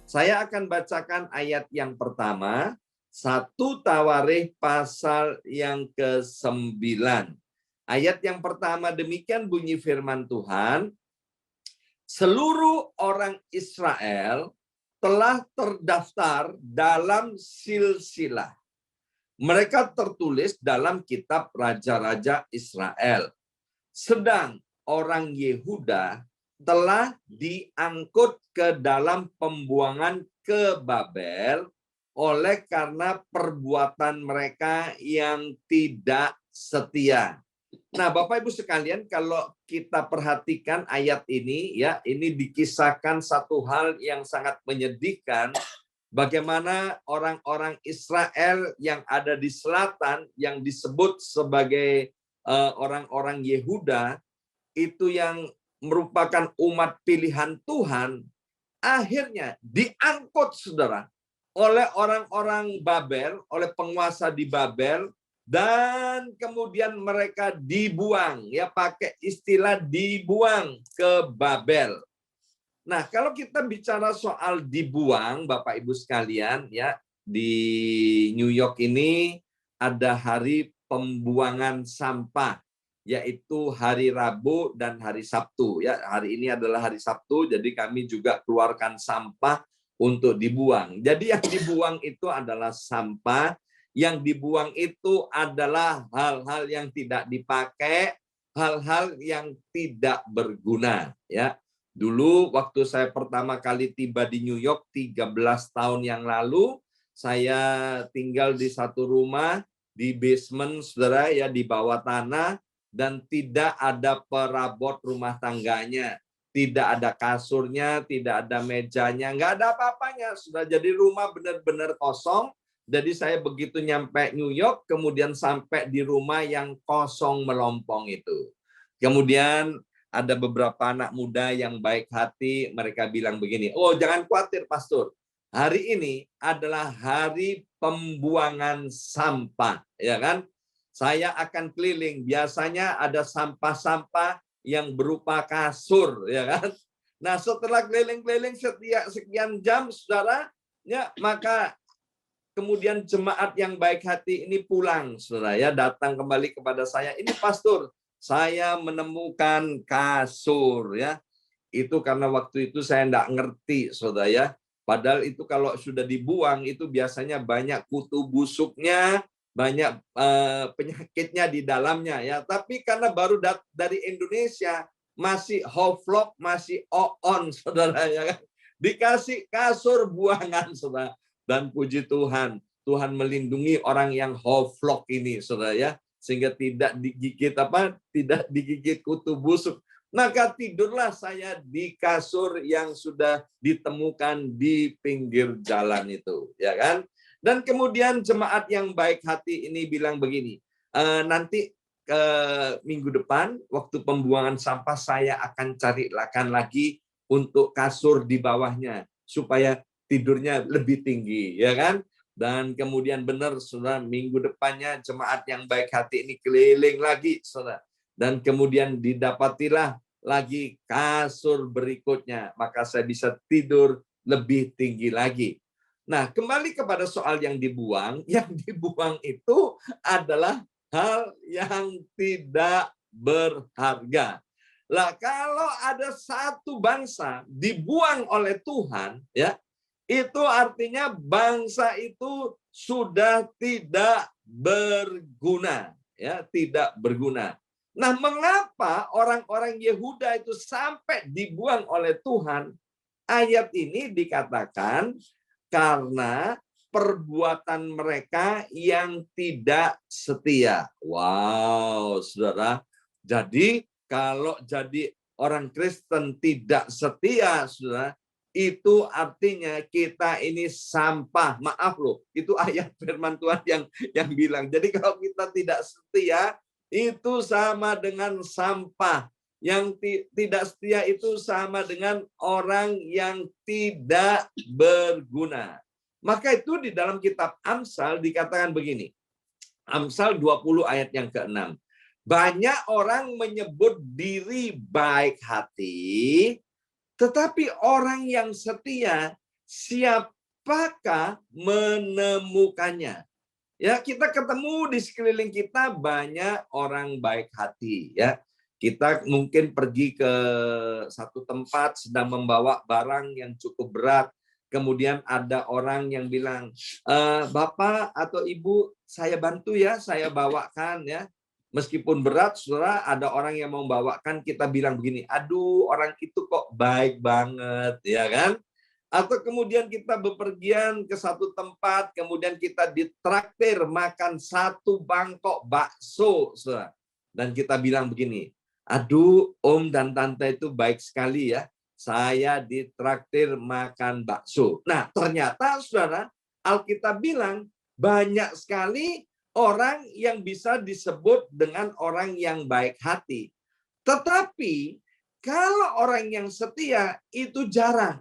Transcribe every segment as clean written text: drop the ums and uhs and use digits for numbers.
Saya akan bacakan ayat yang pertama, 1 Tawarikh pasal yang ke-9. Ayat yang pertama demikian bunyi firman Tuhan, seluruh orang Israel telah terdaftar dalam silsilah. Mereka tertulis dalam kitab Raja-Raja Israel. Sedang orang Yehuda telah diangkut ke dalam pembuangan ke Babel oleh karena perbuatan mereka yang tidak setia. Nah, Bapak Ibu sekalian, kalau kita perhatikan ayat ini, ya, ini dikisahkan satu hal yang sangat menyedihkan. Bagaimana orang-orang Israel yang ada di selatan, yang disebut sebagai orang-orang Yehuda, itu yang merupakan umat pilihan Tuhan, akhirnya diangkut, saudara, oleh orang-orang Babel, oleh penguasa di Babel, dan kemudian mereka dibuang, ya, pakai istilah dibuang ke Babel. Nah, kalau kita bicara soal dibuang, Bapak Ibu sekalian, ya, di New York ini ada hari pembuangan sampah, yaitu hari Rabu dan hari Sabtu. Ya, hari ini adalah hari Sabtu, jadi kami juga keluarkan sampah untuk dibuang. Jadi yang dibuang itu adalah sampah, yang dibuang itu adalah hal-hal yang tidak dipakai, hal-hal yang tidak berguna. Ya, dulu waktu saya pertama kali tiba di New York 13 tahun yang lalu, saya tinggal di satu rumah di basement, saudara, ya, di bawah tanah, dan tidak ada perabot rumah tangganya, tidak ada kasurnya, tidak ada mejanya, nggak ada apa-apanya. Sudah jadi rumah benar-benar kosong. Jadi saya begitu nyampe New York, kemudian sampai di rumah yang kosong melompong itu. Kemudian ada beberapa anak muda yang baik hati, mereka bilang begini, oh jangan khawatir Pastor, hari ini adalah hari pembuangan sampah, ya kan? Saya akan keliling, biasanya ada sampah-sampah yang berupa kasur, ya kan? Nah, setelah keliling-keliling setiap sekian jam, saudara, ya, maka kemudian jemaat yang baik hati ini pulang, saudara, ya, datang kembali kepada saya, ini Pastor, saya menemukan kasur, ya. Itu karena waktu itu saya enggak ngerti, saudara, ya. Padahal itu kalau sudah dibuang itu biasanya banyak kutu busuknya, banyak penyakitnya di dalamnya, ya. Tapi karena baru dari Indonesia, masih hoflok, masih on, saudara, ya kan. Dikasih kasur buangan, saudara. Dan puji Tuhan, Tuhan melindungi orang yang hoflok ini, saudara, ya, sehingga tidak digigit kutu busuk. Maka tidurlah saya di kasur yang sudah ditemukan di pinggir jalan itu, ya kan? Dan kemudian jemaat yang baik hati ini bilang begini, nanti minggu depan waktu pembuangan sampah saya akan carikan lagi untuk kasur di bawahnya supaya tidurnya lebih tinggi, ya kan? Dan kemudian benar, saudara, minggu depannya jemaat yang baik hati ini keliling lagi, saudara. Dan kemudian didapatilah lagi kasur berikutnya, maka saya bisa tidur lebih tinggi lagi. Nah, kembali kepada soal yang dibuang itu adalah hal yang tidak berharga. Lah, kalau ada satu bangsa dibuang oleh Tuhan, ya, itu artinya bangsa itu sudah tidak berguna, ya, tidak berguna. Nah, mengapa orang-orang Yehuda itu sampai dibuang oleh Tuhan? Ayat ini dikatakan karena perbuatan mereka yang tidak setia. Wow, saudara. Jadi kalau jadi orang Kristen tidak setia, saudara, itu artinya kita ini sampah. Maaf loh, itu ayat firman Tuhan yang bilang. Jadi kalau kita tidak setia, itu sama dengan sampah. Yang tidak setia itu sama dengan orang yang tidak berguna. Maka itu di dalam kitab Amsal dikatakan begini. Amsal 20 ayat yang ke-6. Banyak orang menyebut diri baik hati, tetapi orang yang setia siapakah menemukannya? Ya, kita ketemu di sekeliling kita banyak orang baik hati, ya. Kita mungkin pergi ke satu tempat sedang membawa barang yang cukup berat, kemudian ada orang yang bilang, Bapak atau Ibu, saya bantu ya, saya bawakan ya. Meskipun berat, saudara, ada orang yang membawakan, kita bilang begini, aduh, orang itu kok baik banget, ya kan? Atau kemudian kita bepergian ke satu tempat, kemudian kita ditraktir makan satu bangkok bakso, saudara. Dan kita bilang begini, aduh, Om dan Tante itu baik sekali ya, saya ditraktir makan bakso. Nah, ternyata saudara, Alkitab bilang banyak sekali orang yang bisa disebut dengan orang yang baik hati. Tetapi kalau orang yang setia itu jarang.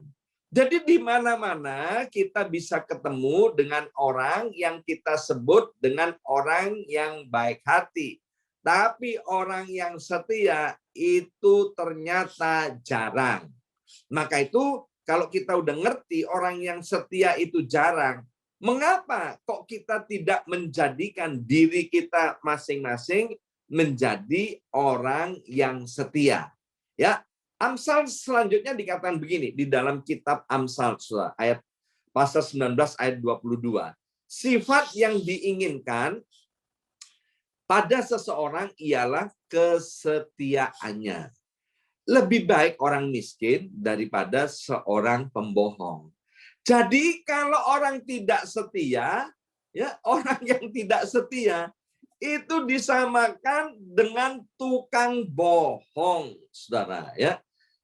Jadi di mana-mana kita bisa ketemu dengan orang yang kita sebut dengan orang yang baik hati. Tapi orang yang setia itu ternyata jarang. Maka itu kalau kita udah ngerti orang yang setia itu jarang, mengapa kok kita tidak menjadikan diri kita masing-masing menjadi orang yang setia? Ya, Amsal selanjutnya dikatakan begini di dalam kitab Amsal ayat pasal 19 ayat 22. Sifat yang diinginkan pada seseorang ialah kesetiaannya. Lebih baik orang miskin daripada seorang pembohong. Jadi kalau orang tidak setia, ya orang yang tidak setia itu disamakan dengan tukang bohong, saudara. Ya,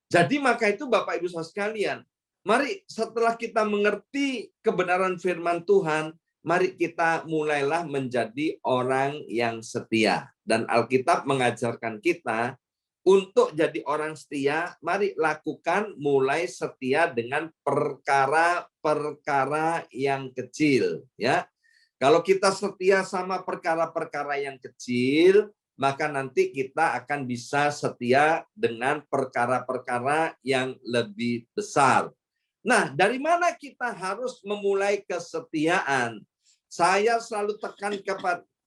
jadi maka itu Bapak Ibu Saudara sekalian, mari setelah kita mengerti kebenaran firman Tuhan, mari kita mulailah menjadi orang yang setia. Dan Alkitab mengajarkan kita untuk jadi orang setia, mari lakukan mulai setia dengan perkara-perkara yang kecil. Ya, kalau kita setia sama perkara-perkara yang kecil, maka nanti kita akan bisa setia dengan perkara-perkara yang lebih besar. Nah, dari mana kita harus memulai kesetiaan? Saya selalu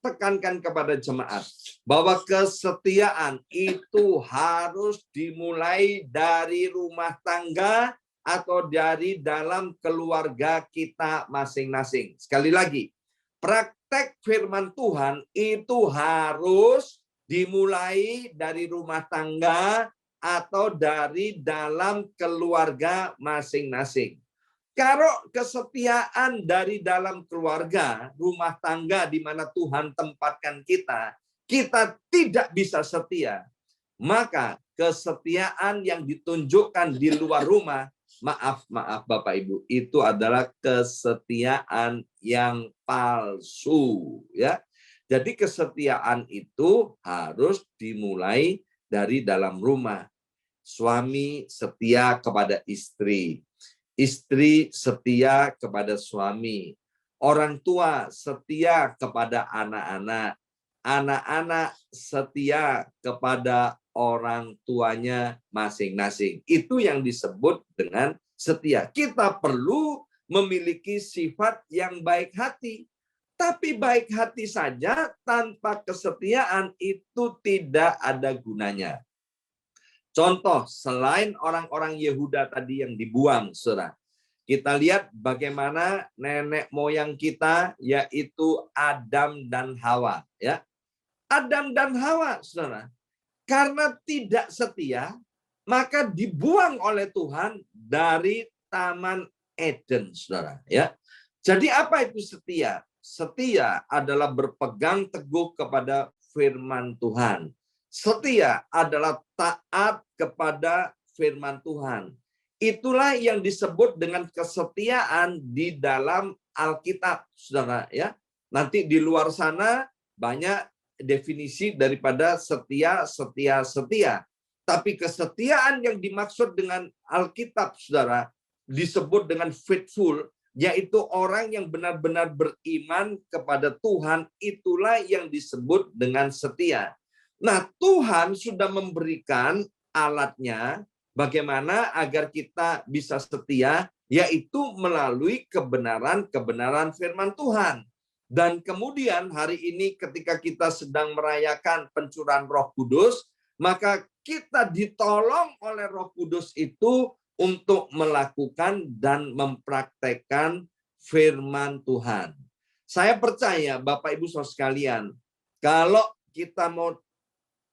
tekankan kepada jemaat bahwa kesetiaan itu harus dimulai dari rumah tangga atau dari dalam keluarga kita masing-masing. Sekali lagi, praktek firman Tuhan itu harus dimulai dari rumah tangga atau dari dalam keluarga masing-masing. Kalau kesetiaan dari dalam keluarga, rumah tangga di mana Tuhan tempatkan kita, kita tidak bisa setia. Maka kesetiaan yang ditunjukkan di luar rumah, maaf Bapak Ibu, itu adalah kesetiaan yang palsu, ya. Jadi kesetiaan itu harus dimulai dari dalam rumah. Suami setia kepada istri, istri setia kepada suami, orang tua setia kepada anak-anak, anak-anak setia kepada orang tuanya masing-masing. Itu yang disebut dengan setia. Kita perlu memiliki sifat yang baik hati. Tapi baik hati saja tanpa kesetiaan itu tidak ada gunanya. Contoh, selain orang-orang Yehuda tadi yang dibuang, saudara, kita lihat bagaimana nenek moyang kita, yaitu Adam dan Hawa. Ya, Adam dan Hawa, saudara, karena tidak setia, maka dibuang oleh Tuhan dari Taman Eden, saudara. Ya, jadi apa itu setia? Setia adalah berpegang teguh kepada firman Tuhan. Setia adalah taat kepada firman Tuhan. Itulah yang disebut dengan kesetiaan di dalam Alkitab, saudara. Ya, nanti di luar sana banyak definisi daripada setia. Tapi kesetiaan yang dimaksud dengan Alkitab, saudara, disebut dengan faithful, yaitu orang yang benar-benar beriman kepada Tuhan, itulah yang disebut dengan setia. Nah, Tuhan sudah memberikan alatnya bagaimana agar kita bisa setia, yaitu melalui kebenaran-kebenaran firman Tuhan. Dan kemudian hari ini ketika kita sedang merayakan pencurahan Roh Kudus, maka kita ditolong oleh Roh Kudus itu untuk melakukan dan mempraktekkan firman Tuhan. Saya percaya Bapak Ibu Saudara sekalian, kalau kita mau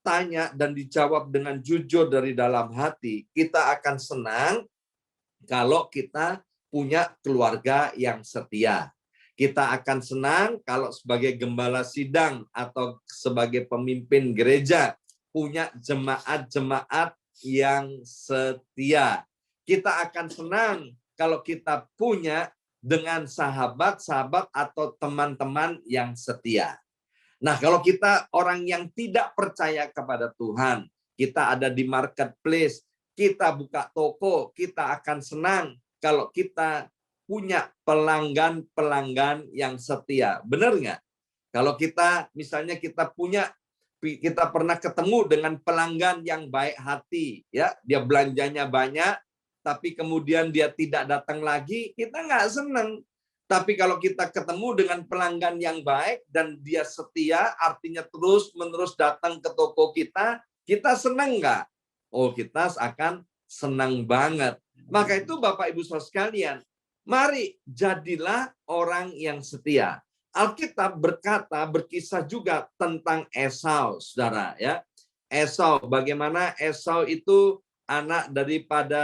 tanya dan dijawab dengan jujur dari dalam hati, kita akan senang kalau kita punya keluarga yang setia. Kita akan senang kalau sebagai gembala sidang atau sebagai pemimpin gereja punya jemaat-jemaat yang setia. Kita akan senang kalau kita punya dengan sahabat-sahabat atau teman-teman yang setia. Nah, kalau kita orang yang tidak percaya kepada Tuhan, kita ada di marketplace, kita buka toko, kita akan senang kalau kita punya pelanggan-pelanggan yang setia. Benar nggak? Kalau kita, misalnya kita pernah ketemu dengan pelanggan yang baik hati, ya, dia belanjanya banyak, tapi kemudian dia tidak datang lagi, kita nggak senang. Tapi kalau kita ketemu dengan pelanggan yang baik dan dia setia, artinya terus-menerus datang ke toko kita senang nggak? Oh, kita akan senang banget. Maka itu Bapak Ibu Saudara sekalian, mari jadilah orang yang setia. Alkitab berkisah juga tentang Esau, saudara, ya. Esau, bagaimana Esau itu anak daripada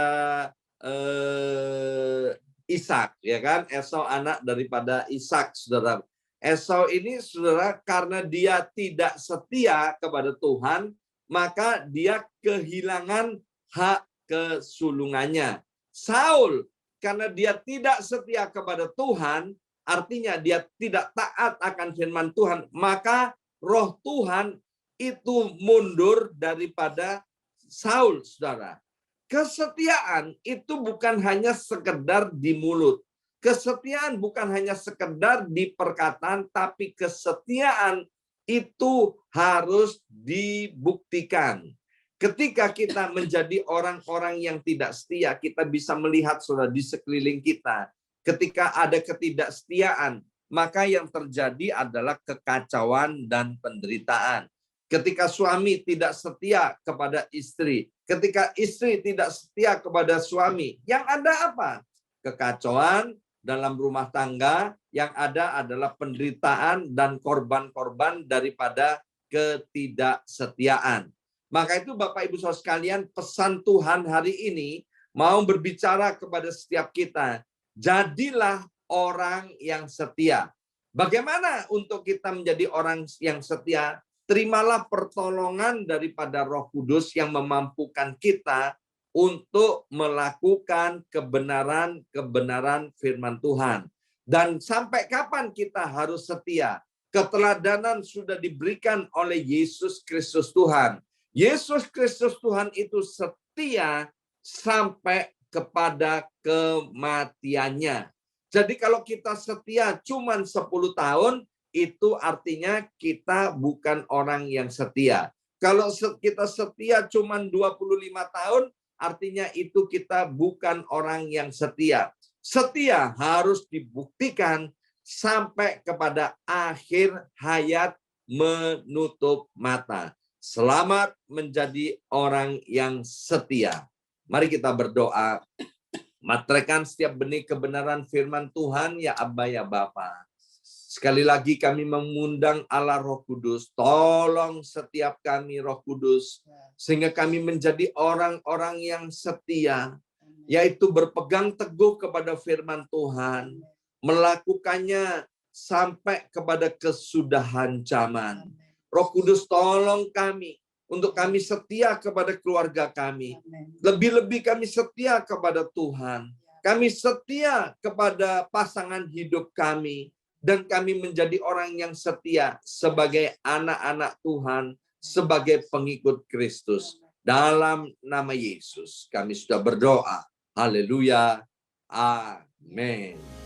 Ishak, ya kan? Esau anak daripada Ishak, saudara. Esau ini, saudara, karena dia tidak setia kepada Tuhan, maka dia kehilangan hak kesulungannya. Saul, karena dia tidak setia kepada Tuhan, artinya dia tidak taat akan firman Tuhan, maka roh Tuhan itu mundur daripada Saul, saudara. Kesetiaan itu bukan hanya sekedar di mulut. Kesetiaan bukan hanya sekedar di perkataan, tapi kesetiaan itu harus dibuktikan. Ketika kita menjadi orang-orang yang tidak setia, kita bisa melihat saudara di sekeliling kita. Ketika ada ketidaksetiaan, maka yang terjadi adalah kekacauan dan penderitaan. Ketika suami tidak setia kepada istri, ketika istri tidak setia kepada suami, yang ada apa? Kekacauan dalam rumah tangga, yang ada adalah penderitaan dan korban-korban daripada ketidaksetiaan. Maka itu Bapak Ibu Saudara sekalian, pesan Tuhan hari ini mau berbicara kepada setiap kita. Jadilah orang yang setia. Bagaimana untuk kita menjadi orang yang setia? Terimalah pertolongan daripada Roh Kudus yang memampukan kita untuk melakukan kebenaran-kebenaran firman Tuhan. Dan sampai kapan kita harus setia? Keteladanan sudah diberikan oleh Yesus Kristus Tuhan. Yesus Kristus Tuhan itu setia sampai kepada kematiannya. Jadi kalau kita setia cuma 10 tahun, itu artinya kita bukan orang yang setia. Kalau kita setia cuma 25 tahun, artinya itu kita bukan orang yang setia. Setia harus dibuktikan sampai kepada akhir hayat menutup mata. Selamat menjadi orang yang setia. Mari kita berdoa. Materaikan setiap benih kebenaran firman Tuhan, ya Abba, ya Bapa. Sekali lagi kami mengundang Allah Roh Kudus. Tolong setiap kami Roh Kudus. Sehingga kami menjadi orang-orang yang setia. Yaitu berpegang teguh kepada firman Tuhan. Melakukannya sampai kepada kesudahan zaman. Roh Kudus tolong kami untuk kami setia kepada keluarga kami. Lebih-lebih kami setia kepada Tuhan. Kami setia kepada pasangan hidup kami. Dan kami menjadi orang yang setia sebagai anak-anak Tuhan, sebagai pengikut Kristus. Dalam nama Yesus kami sudah berdoa. Haleluya. Amin.